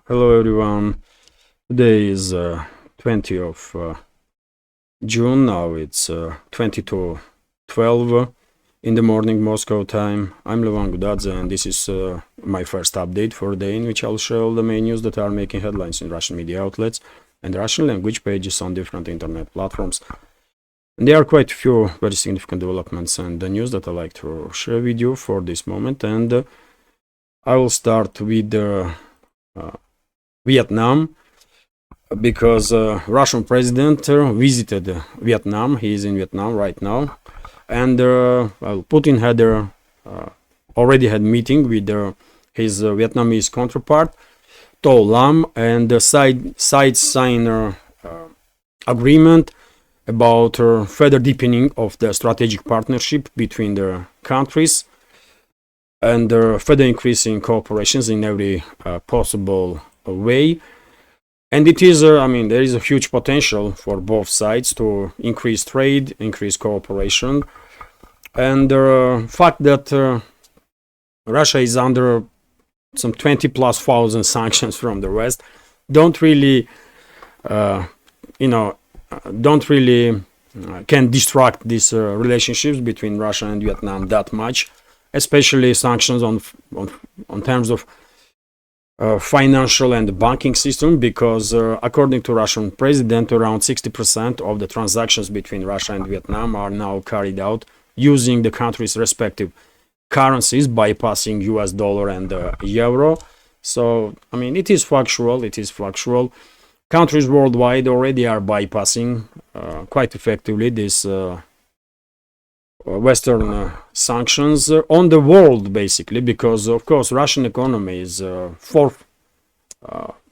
Hello everyone. Today is 20th of June. Now it's 20 to 12 in the morning Moscow time. I'm Levan Gudadze and this is my first update for the day, in which I'll show the main news that are making headlines in Russian media outlets and Russian language pages on different internet platforms. And there are quite a few very significant developments and the news that I like to share with you for this moment. And I will start with Vietnam, because Russian president visited Vietnam. He is in Vietnam right now, and Putin had already had meeting with his Vietnamese counterpart To Lam, and the sides sign agreement about further deepening of the strategic partnership between the countries and further increasing cooperations in every possible way. And it is there is a huge potential for both sides to increase trade, increase cooperation, and the fact that Russia is under some 20,000+ sanctions from the West don't really can distract these relationships between Russia and Vietnam that much, especially sanctions on terms of financial and banking system, because according to Russian president, around 60% of the transactions between Russia and Vietnam are now carried out using the country's respective currencies, bypassing US dollar and euro. So it is factual. Countries worldwide already are bypassing quite effectively this Western sanctions on the world, basically, because of course Russian economy is fourth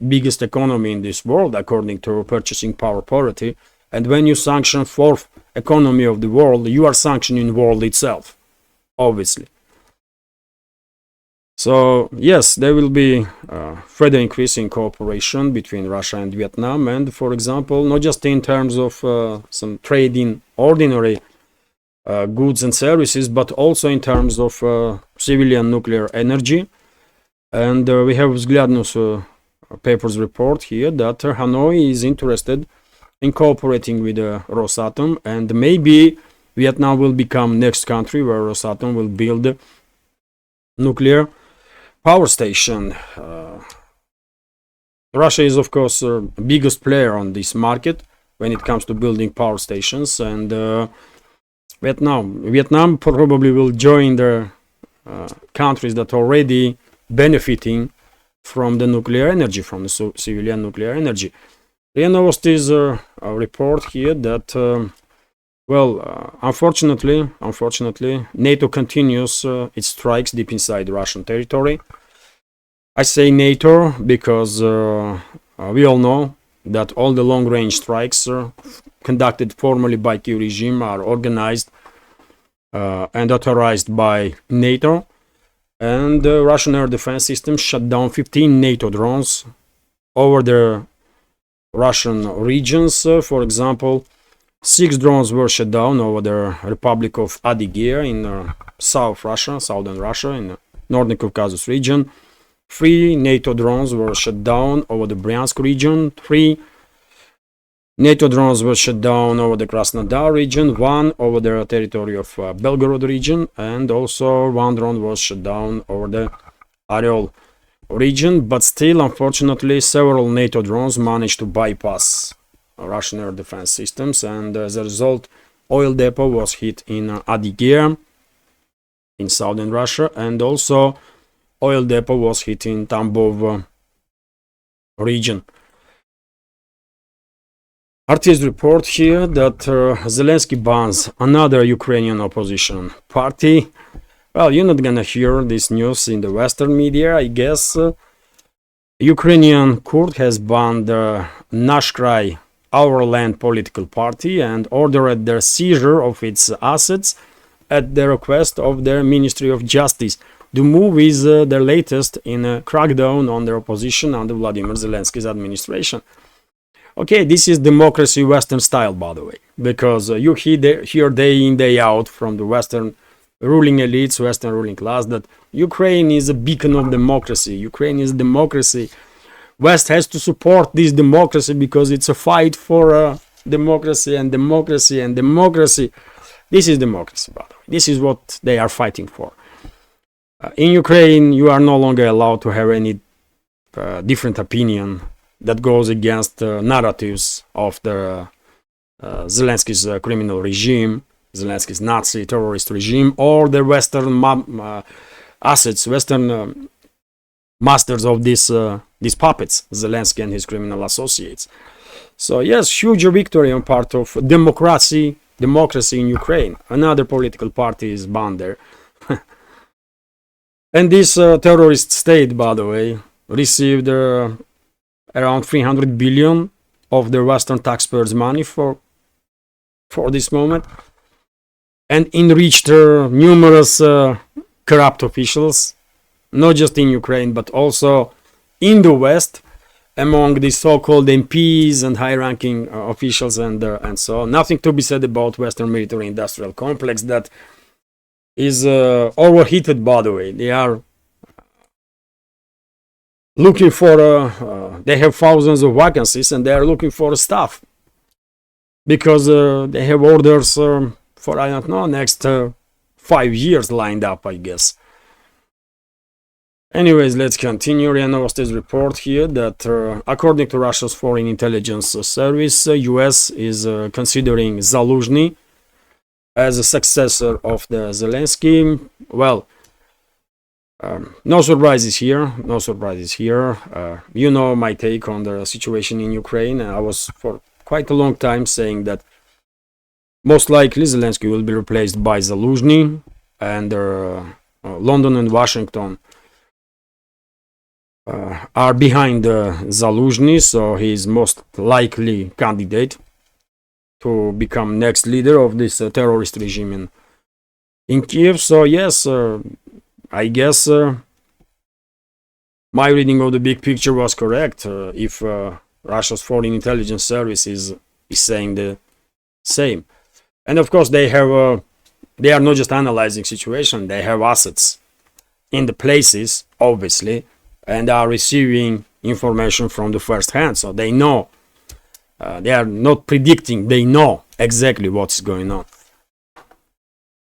biggest economy in this world according to purchasing power parity, and when you sanction fourth economy of the world, you are sanctioning the world itself, obviously. So yes, there will be further increasing cooperation between Russia and Vietnam, and for example, not just in terms of some trade in ordinary goods and services, but also in terms of civilian nuclear energy. And we have Vzglyad papers report here that Hanoi is interested in cooperating with Rosatom, and maybe Vietnam will become next country where Rosatom will build nuclear power station. Russia is of course the biggest player on this market when it comes to building power stations, and Vietnam probably will join the countries that are already benefiting from the nuclear energy, from the civilian nuclear energy. RIA Novosti is a report here that, unfortunately, NATO continues its strikes deep inside Russian territory. I say NATO because we all know that all the long-range strikes conducted formally by Kiev regime are organized and authorized by NATO, and the Russian air defense system shut down 15 NATO drones over the Russian regions. For example, 6 drones were shut down over the Republic of Adygea in southern Russia, in the Northern Caucasus region. 3 NATO drones were shut down over the Bryansk region. 3 NATO drones were shut down over the Krasnodar region, 1 over the territory of Belgorod region, and also 1 drone was shut down over the Oryol region. But still, unfortunately, several NATO drones managed to bypass Russian air defense systems, and as a result, oil depot was hit in Adygea in southern Russia, and also oil depot was hit in Tambov region. RT's report here that Zelensky bans another Ukrainian opposition party. Well, you're not gonna hear this news in the Western media, I guess. Ukrainian court has banned the Nash Krai, Our Land political party, and ordered their seizure of its assets at the request of their Ministry of Justice. The move is the latest in a crackdown on the opposition under Vladimir Zelensky's administration. Okay, this is democracy Western style, by the way, because you hear day in, day out from the Western ruling elites, Western ruling class, that Ukraine is a beacon of democracy. Ukraine is democracy West has to support this democracy because it's a fight for democracy and democracy and democracy. This is democracy, by the way. This is what they are fighting for. In Ukraine, you are no longer allowed to have any different opinion that goes against narratives of the Zelensky's criminal regime, Zelensky's Nazi terrorist regime, or the Western assets, Western masters of these puppets, Zelensky and his criminal associates. So yes, huge victory on part of democracy in Ukraine. Another political party is banned there. And this terrorist state, by the way, received around 300 billion of the Western taxpayers' money for this moment, and enriched numerous corrupt officials, not just in Ukraine, but also in the West, among the so-called MPs and high-ranking officials and so on. Nothing to be said about Western military-industrial complex that is overheated, by the way. They are looking for, they have thousands of vacancies and they are looking for staff because they have orders for, I don't know, next 5 years lined up, I guess. Anyways, let's continue. RIA Novosti's report here that according to Russia's Foreign Intelligence Service, US is considering Zaluzhny as a successor of the Zelensky. Well, no surprises here. No surprises here. You know my take on the situation in Ukraine. I was for quite a long time saying that most likely Zelensky will be replaced by Zaluzhny, and London and Washington are behind Zaluzhny, so he is most likely candidate to become next leader of this terrorist regime in Kiev. So yes, I guess my reading of the big picture was correct. If Russia's Foreign Intelligence Service is saying the same, and of course they have they are not just analyzing situation; they have assets in the places, obviously, and are receiving information from the first hand, so they know. They are not predicting, they know exactly what's going on.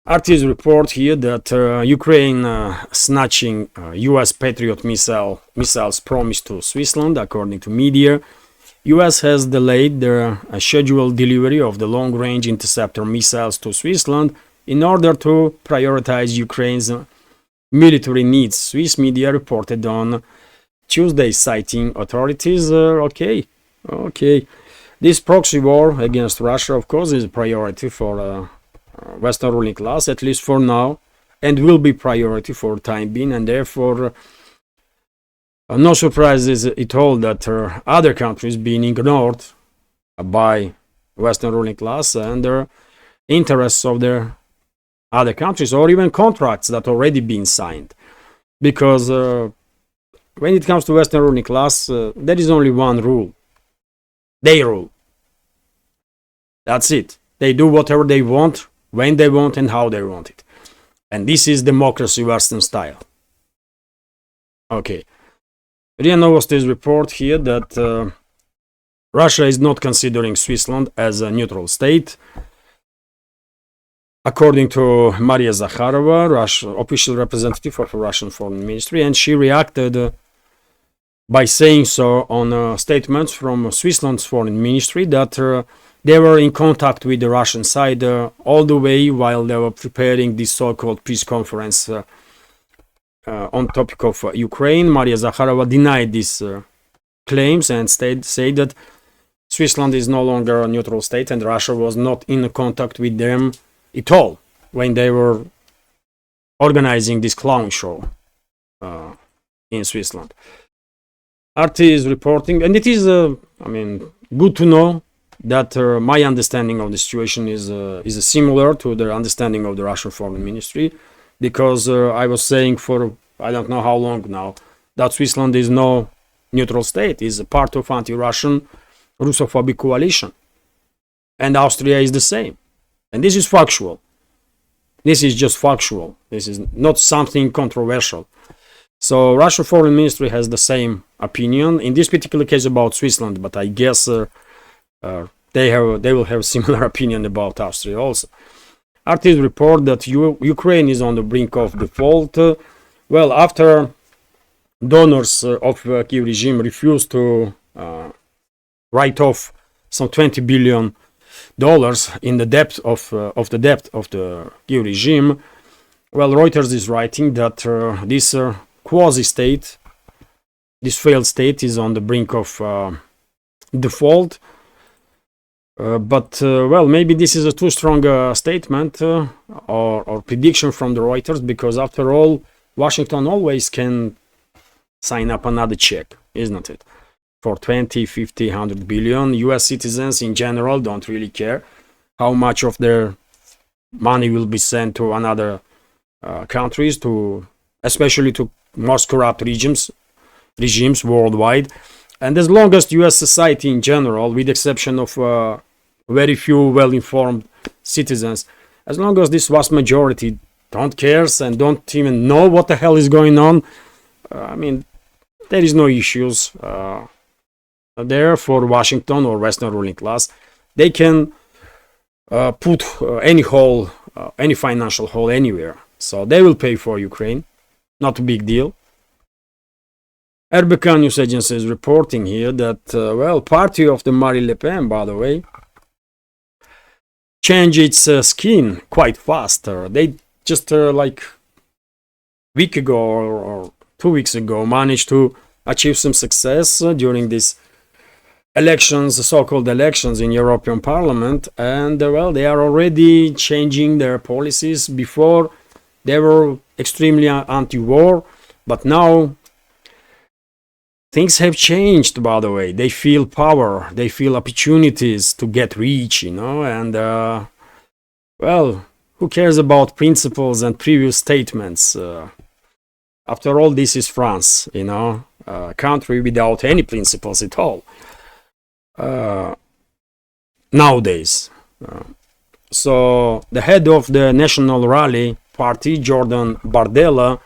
RT's report here that Ukraine snatching US Patriot missiles promised to Switzerland, according to media. US has delayed their scheduled delivery of the long-range interceptor missiles to Switzerland in order to prioritize Ukraine's military needs. Swiss media reported on Tuesday, citing authorities. Okay. This proxy war against Russia, of course, is a priority for Western ruling class, at least for now, and will be priority for the time being, and therefore no surprises at all that other countries being ignored by Western ruling class and their interests of their other countries, or even contracts that already been signed. Because when it comes to Western ruling class, there is only one rule. They rule. That's it. They do whatever they want, when they want, and how they want it. And this is democracy Western style. Okay. RIA Novosti's report here that Russia is not considering Switzerland as a neutral state. According to Maria Zakharova, official representative of the Russian Foreign Ministry, and she reacted by saying so on statements from Switzerland's Foreign Ministry that they were in contact with the Russian side all the way while they were preparing this so-called peace conference on topic of Ukraine. Maria Zakharova denied these claims and said that Switzerland is no longer a neutral state and Russia was not in contact with them at all when they were organizing this clown show in Switzerland. RT is reporting, and it is, good to know that my understanding of the situation is similar to the understanding of the Russian Foreign Ministry, because I was saying for I don't know how long now that Switzerland is no neutral state, is a part of anti-Russian Russophobic coalition, and Austria is the same. And this is factual. This is just factual. This is not something controversial. So Russian foreign ministry has the same opinion in this particular case about Switzerland, but I guess they will have similar opinion about Austria also. Artists report that Ukraine is on the brink of default. Well, after donors of Kiev regime refused to write off some $20 billion in the debt of the Kiev regime, well, Reuters is writing that this quasi-state, this failed state, is on the brink of default. But well, maybe this is a too strong statement or prediction from the Reuters, because after all, Washington always can sign up another check, isn't it? For 20, 50, 100 billion. US citizens in general don't really care how much of their money will be sent to another countries, especially to most corrupt regimes worldwide. And as long as US society in general, with the exception of very few well-informed citizens, as long as this vast majority don't care and don't even know what the hell is going on, I mean, there is no issues there for Washington or Western ruling class. They can put any financial hole anywhere. So they will pay for Ukraine. Not a big deal. RBK News Agency is reporting here that, well, party of the Marine Le Pen, by the way, changed its skin quite fast. They just like week ago or 2 weeks ago managed to achieve some success during these elections, so-called elections in European Parliament, and well, they are already changing their policies. Before they were extremely anti-war, but now things have changed, by the way. They feel power, they feel opportunities to get rich, and well, who cares about principles and previous statements? After all, this is France, a country without any principles at all nowadays. So the head of the National Rally Party, Jordan Bardella,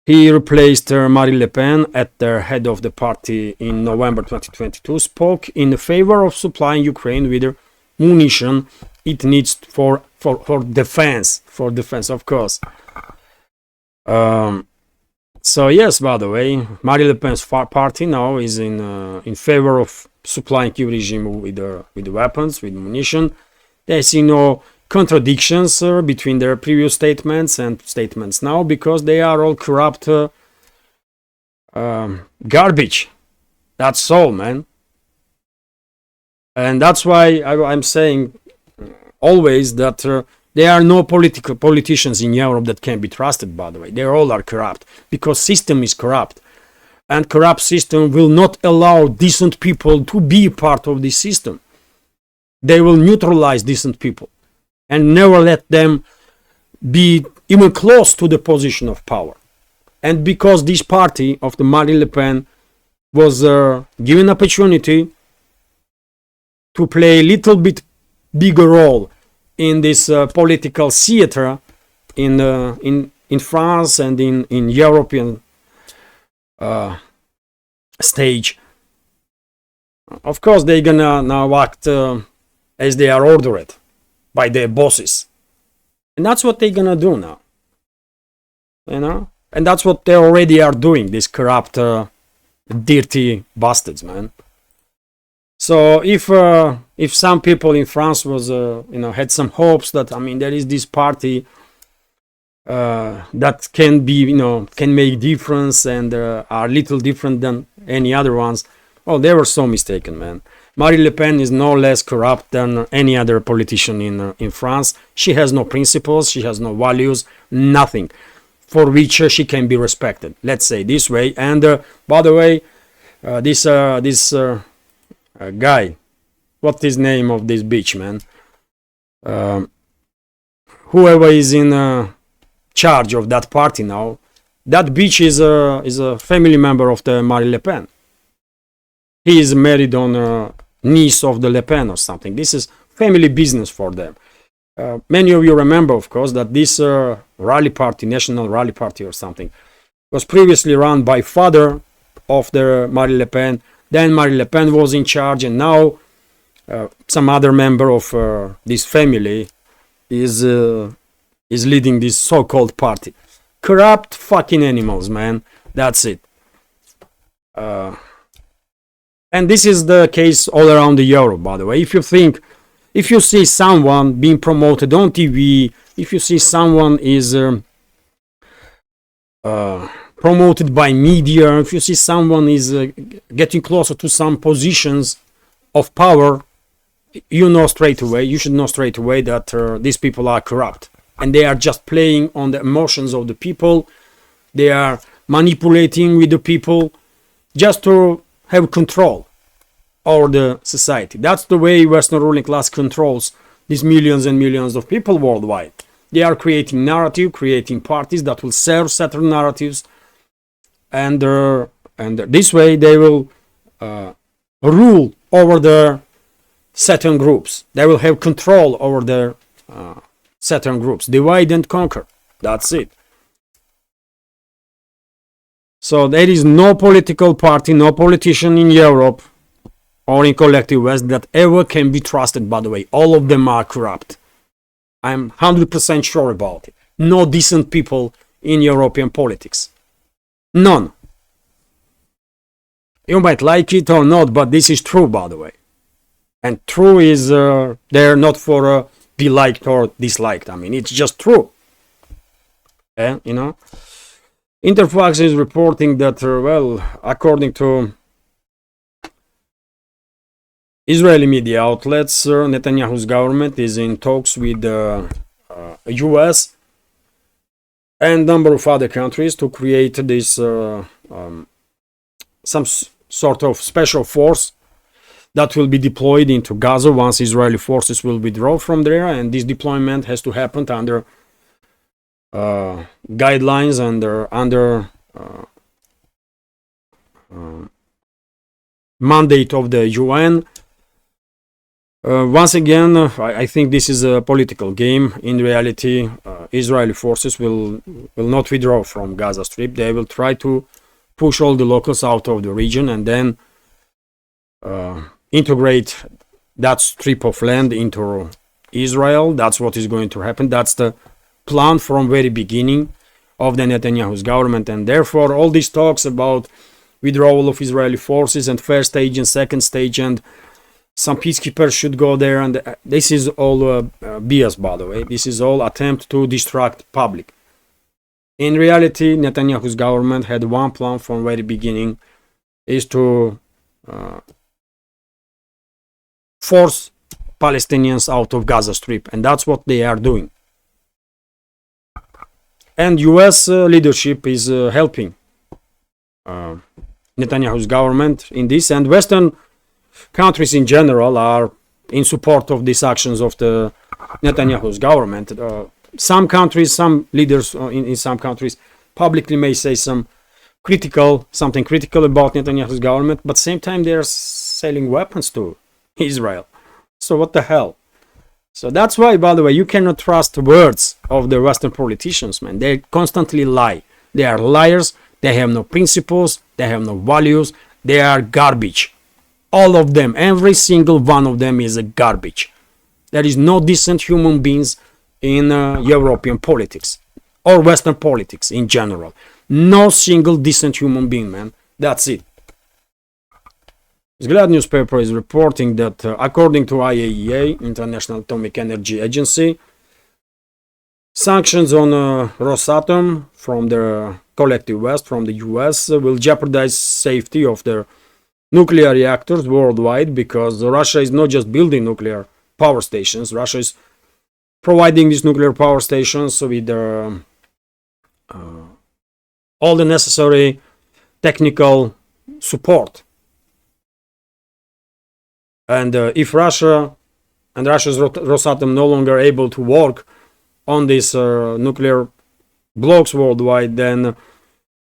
he replaced Marine Le Pen at the head of the party in November 2022, spoke in favor of supplying Ukraine with the munition it needs for defense, of course. So yes, by the way, Marine Le Pen's party now is in favor of supplying Kiev regime with the weapons, with munition. They see no contradictions between their previous statements and statements now, because they are all corrupt garbage. That's all, man. And that's why I'm saying always that there are no politicians in Europe that can be trusted, by the way. They all are corrupt, because system is corrupt. And corrupt system will not allow decent people to be part of this system. They will neutralize decent people and never let them be even close to the position of power. And because this party of the Marine Le Pen was given opportunity to play a little bit bigger role in this political theater in France and in European stage, of course they're gonna now act as they are ordered by their bosses, and that's what they're gonna do now, and that's what they already are doing, these corrupt dirty bastards, man. So if some people in France was had some hopes that, I mean, there is this party that can be, can make difference and are little different than any other ones, well, they were so mistaken, man. Marine Le Pen is no less corrupt than any other politician in France. She has no principles, she has no values, nothing for which she can be respected, let's say this way. And by the way, this guy, what is name of this bitch, man? Whoever is in charge of that party now, that bitch is a family member of the Marine Le Pen. He is married on a niece of the Le Pen or something. This is family business for them. Many of you remember, of course, that this rally party, National Rally Party or something, was previously run by father of the Marine Le Pen. Then Marine Le Pen was in charge, and now some other member of this family is leading this so-called party. Corrupt fucking animals, man. That's it. And this is the case all around the Europe, by the way. If you see someone being promoted on TV, if you see someone is promoted by media, if you see someone is getting closer to some positions of power, you should know straight away that these people are corrupt. And they are just playing on the emotions of the people. They are manipulating with the people just to have control over the society. That's the way Western ruling class controls these millions and millions of people worldwide. They are creating narrative, creating parties that will serve certain narratives, and this way they will rule over their certain groups. They will have control over their certain groups. Divide and conquer. That's it. So there is no political party, no politician in Europe or in collective West that ever can be trusted, by the way. All of them are corrupt. I'm 100% sure about it. No decent people in European politics. None. You might like it or not, but this is true, by the way. And true is there not for be liked or disliked. I mean, it's just true. You know? Interfax is reporting that, according to Israeli media outlets, Netanyahu's government is in talks with the US and number of other countries to create this some sort of special force that will be deployed into Gaza once Israeli forces will withdraw from there, and this deployment has to happen under guidelines and under mandate of the UN. Once again, I think this is a political game. In reality, Israeli forces will not withdraw from Gaza Strip. They will try to push all the locals out of the region and then integrate that strip of land into Israel. That's what is going to happen. That's the plan from very beginning of the Netanyahu's government, and therefore all these talks about withdrawal of Israeli forces and first stage and second stage and some peacekeepers should go there, and this is all BS, by the way. This is all attempt to distract public. In reality, Netanyahu's government had one plan from very beginning, is to force Palestinians out of Gaza Strip, and that's what they are doing. And US leadership is helping Netanyahu's government in this, and Western countries in general are in support of these actions of the Netanyahu's government. Some countries, some leaders in some countries publicly may say something critical about Netanyahu's government, but same time they are selling weapons to Israel. So what the hell? So that's why, by the way, you cannot trust words of the Western politicians, man. They constantly lie. They are liars. They have no principles. They have no values. They are garbage. All of them, every single one of them is a garbage. There is no decent human beings in European politics or Western politics in general. No single decent human being, man. That's it. Vzgled newspaper is reporting that according to IAEA, International Atomic Energy Agency, sanctions on Rosatom from the collective West, from the US, will jeopardize safety of their nuclear reactors worldwide, because Russia is not just building nuclear power stations. Russia is providing these nuclear power stations with all the necessary technical support. And if Russia and Russia's Rosatom no longer able to work on these nuclear blocks worldwide, then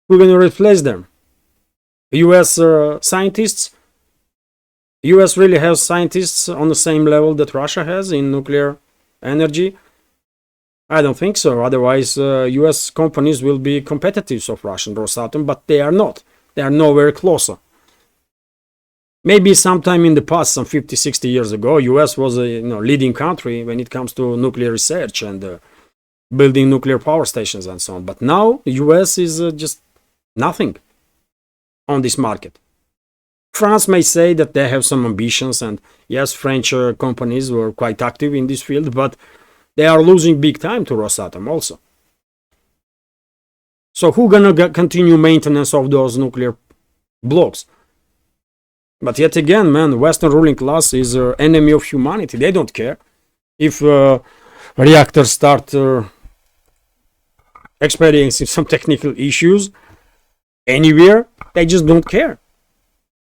we're going to replace them. US scientists, US really has scientists on the same level that Russia has in nuclear energy. I don't think so. Otherwise, US companies will be competitors of Russian Rosatom, but they are not. They are nowhere closer. Maybe sometime in the past, some 50, 60 years ago, US was a leading country when it comes to nuclear research and building nuclear power stations and so on. But now, US is just nothing on this market. France may say that they have some ambitions, and yes, French companies were quite active in this field, but they are losing big time to Rosatom also. So who gonna continue maintenance of those nuclear blocks? But yet again, man, Western ruling class is an enemy of humanity. They don't care if reactors start experiencing some technical issues anywhere. They just don't care.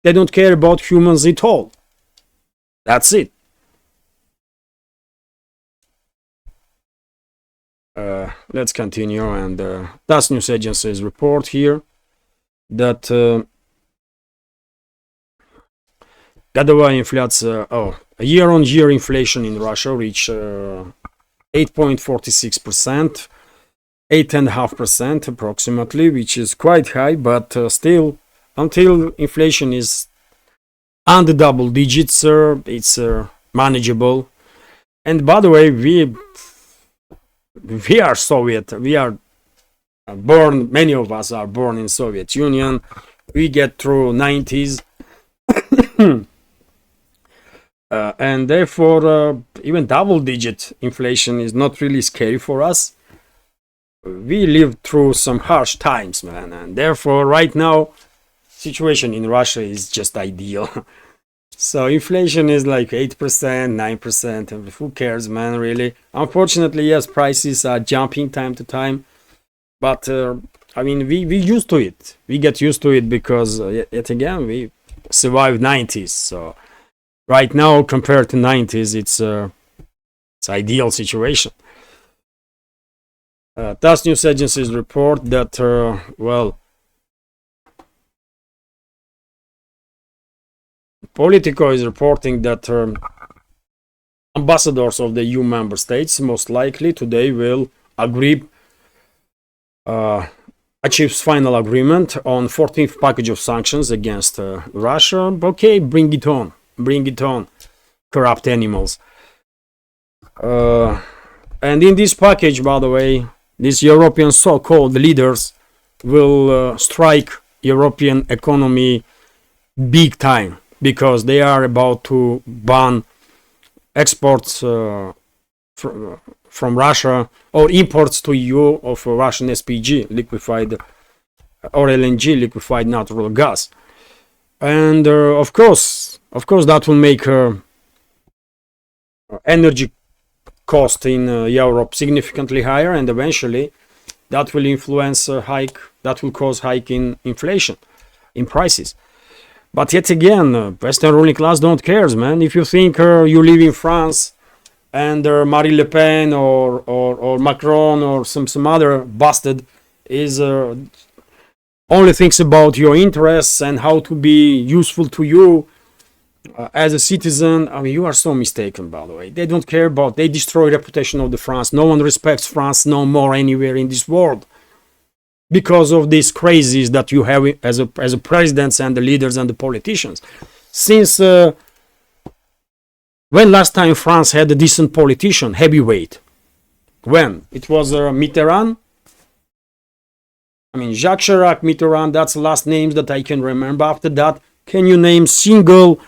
They don't care about humans at all. That's it. Let's continue, and TASS news agencies report here that годовая инфляция, year-on-year inflation in Russia reached 8.46%, 8.5% approximately, which is quite high, but still, until inflation is under double digits, it's manageable. And by the way, we are Soviet. We are born. Many of us are born in Soviet Union. We get through 90s. And therefore, even double-digit inflation is not really scary for us. We lived through some harsh times, man, and therefore, right now, situation in Russia is just ideal. So inflation is like 8%, 9%, and who cares, man, really? Unfortunately, yes, prices are jumping time to time, but I mean, we used to it. We get used to it because, yet again, we survived 90s, so right now, compared to 90s, it's ideal situation. TASS news agencies report that, Politico is reporting that ambassadors of the EU member states most likely today will achieve final agreement on 14th package of sanctions against Russia. Okay, bring it on. Bring it on, corrupt animals. And in this package, by the way, these European so-called leaders will strike European economy big time, because they are about to ban exports from Russia or imports to EU of Russian SPG, liquefied or LNG, liquefied natural gas. And of course, that will make energy cost in Europe significantly higher, and eventually that will influence that will cause hike in inflation, in prices. But yet again, Western ruling class don't care, man. If you think you live in France and Marine Le Pen or Macron or some other bastard is only thinks about your interests and how to be useful to you as a citizen, I mean, you are so mistaken, by the way. They don't care about, they destroy reputation of the France. No one respects France no more anywhere in this world, because of these crazies that you have as a presidents and the leaders and the politicians. Since when last time France had a decent politician, heavyweight? When? It was Mitterrand? I mean, Jacques Chirac, Mitterrand, that's the last names that I can remember. After that, can you name single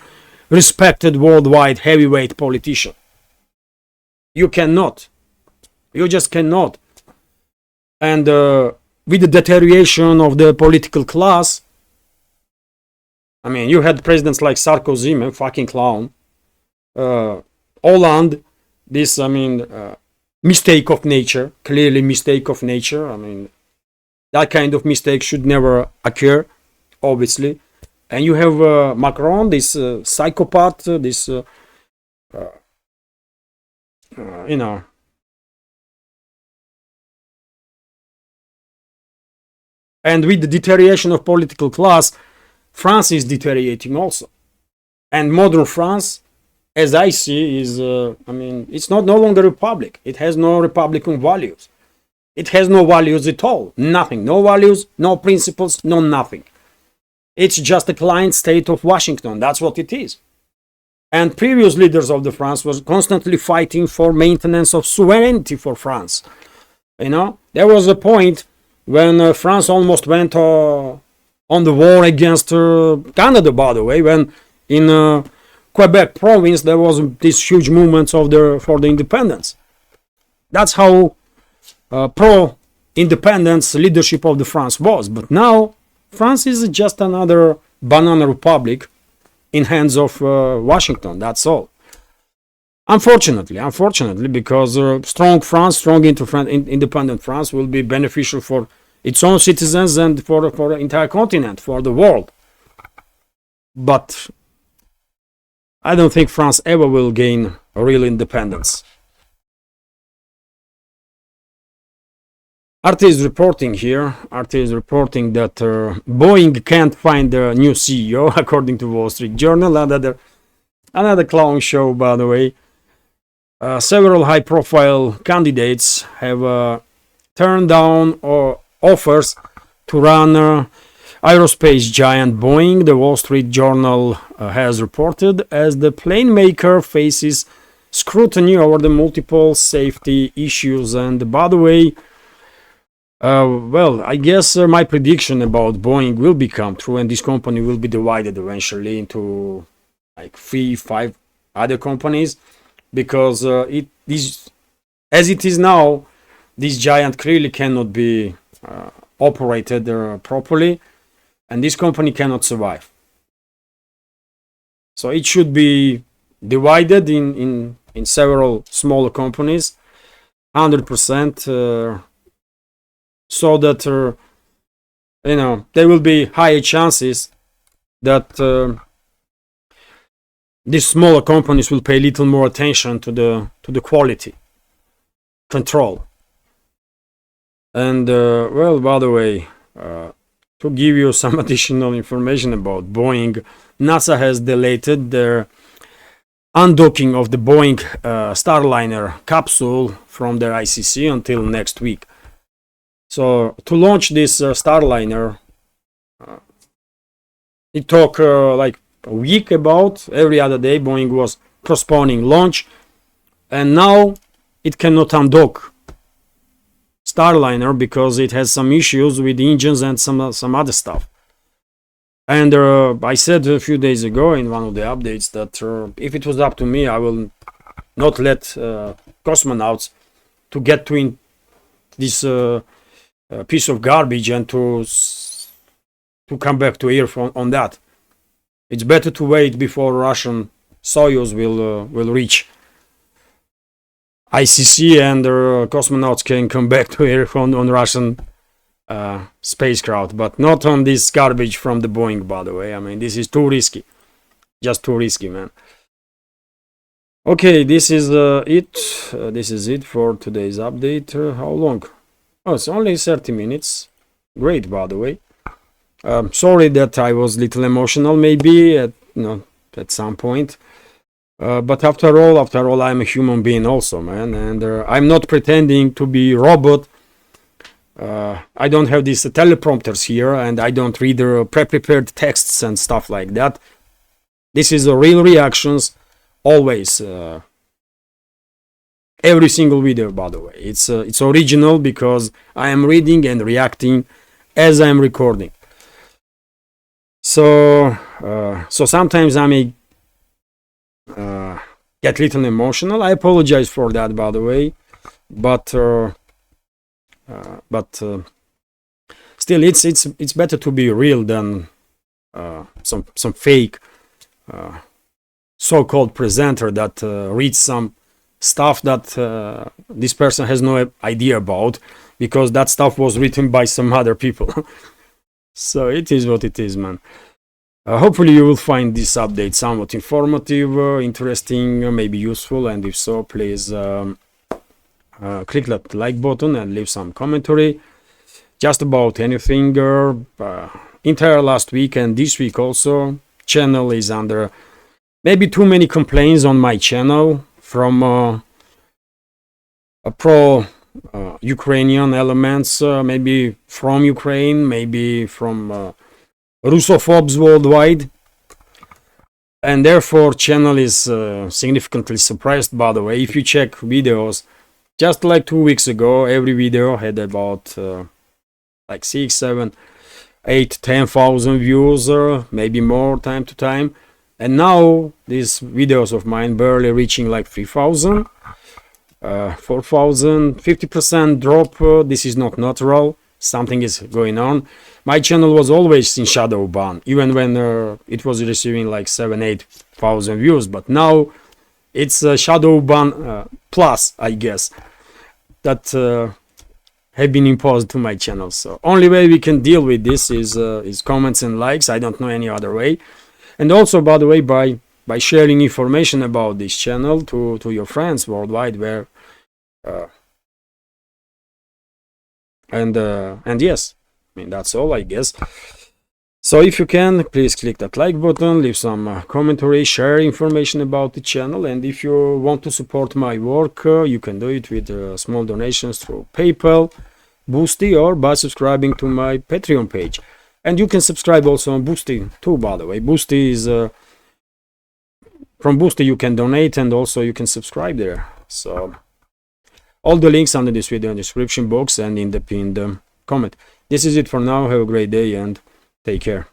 respected worldwide heavyweight politician? You cannot. You just cannot. And with the deterioration of the political class, I mean, you had presidents like Sarkozy, man, fucking clown. Hollande, this, I mean, mistake of nature, clearly mistake of nature. I mean, that kind of mistake should never occur, obviously. And you have Macron, this psychopath, this, you know. And with the deterioration of political class, France is deteriorating also. And modern France as I see, is I mean, it's not no longer a republic. It has no republican values. It has no values at all. Nothing. No values, no principles, no nothing. It's just a client state of Washington. That's what it is. And previous leaders of the France was constantly fighting for maintenance of sovereignty for France. You know, there was a point when France almost went on the war against Canada, by the way, when in Quebec province there was this huge movement for the independence. That's how pro-independence leadership of the France was. But now France is just another banana republic in hands of Washington. That's all. Unfortunately, because strong France, strong independent France will be beneficial for its own citizens and for the entire continent, for the world. But I don't think France ever will gain a real independence. RT is reporting here. RT is reporting that Boeing can't find a new CEO, according to Wall Street Journal. Another clown show, by the way. Several high-profile candidates have turned down offers to run aerospace giant Boeing. The Wall Street Journal has reported, as the plane maker faces scrutiny over the multiple safety issues. And by the way, well, I guess my prediction about Boeing will become true, and this company will be divided eventually into like 3-5 other companies, because as it is now, this giant clearly cannot be operated properly, and this company cannot survive. So it should be divided in several smaller companies, 100%. So that you know, there will be higher chances that these smaller companies will pay a little more attention to the quality control. And well, by the way, to give you some additional information about Boeing, NASA has delayed their undocking of the Boeing Starliner capsule from their ICC until next week. So to launch this Starliner, it took like a week. About every other day Boeing was postponing launch, and now it cannot undock Starliner because it has some issues with the engines and some other stuff. And I said a few days ago in one of the updates that if it was up to me, I will not let cosmonauts to get to this piece of garbage and to come back to Earth on that. It's better to wait before Russian Soyuz will reach ICC and cosmonauts can come back to Earth on Russian spacecraft, but not on this garbage from the Boeing, by the way. I mean, this is too risky. Just too risky, man. Okay, this is it. This is it for today's update. How long? Oh, it's only 30 minutes. Great, by the way. Sorry that I was a little emotional, maybe at some point. But after all, I'm a human being also, man, and I'm not pretending to be a robot. I don't have these teleprompters here, and I don't read pre-prepared texts and stuff like that. This is real reactions, always. Every single video, by the way, it's original because I am reading and reacting as I am recording. So sometimes I may get a little emotional. I apologize for that, by the way, but still, it's better to be real than some fake so-called presenter that reads some stuff that this person has no idea about, because that stuff was written by some other people. So it is what it is, man. Hopefully you will find this update somewhat informative, interesting, maybe useful, and if so, please click that like button and leave some commentary just about anything. Entire last week and this week also, channel is under maybe too many complaints on my channel from pro Ukrainian elements, maybe from Ukraine, maybe from Russophobes worldwide, and therefore channel is significantly suppressed. By the way, if you check videos, just like 2 weeks ago, every video had about like 6, 7, 8, 10,000 views, maybe more time to time, and now these videos of mine barely reaching like 3,000, 4,000, 50% drop. This is not natural. Something is going on. My channel was always in shadow ban, even when it was receiving like 7, 8,000 views, but now it's a shadow ban plus, I guess, that have been imposed to my channel. So only way we can deal with this is comments and likes. I don't know any other way. And also, by the way, by sharing information about this channel to your friends worldwide, where and yes, I mean, that's all, I guess. So if you can, please click that like button, leave some commentary, share information about the channel, and if you want to support my work, you can do it with small donations through PayPal, Boosty, or by subscribing to my Patreon page. And you can subscribe also on Boosty too, by the way. Boosty is from Boosty you can donate, and also you can subscribe there. So all the links under this video in the description box and in the pinned comment. This is it for now. Have a great day and take care.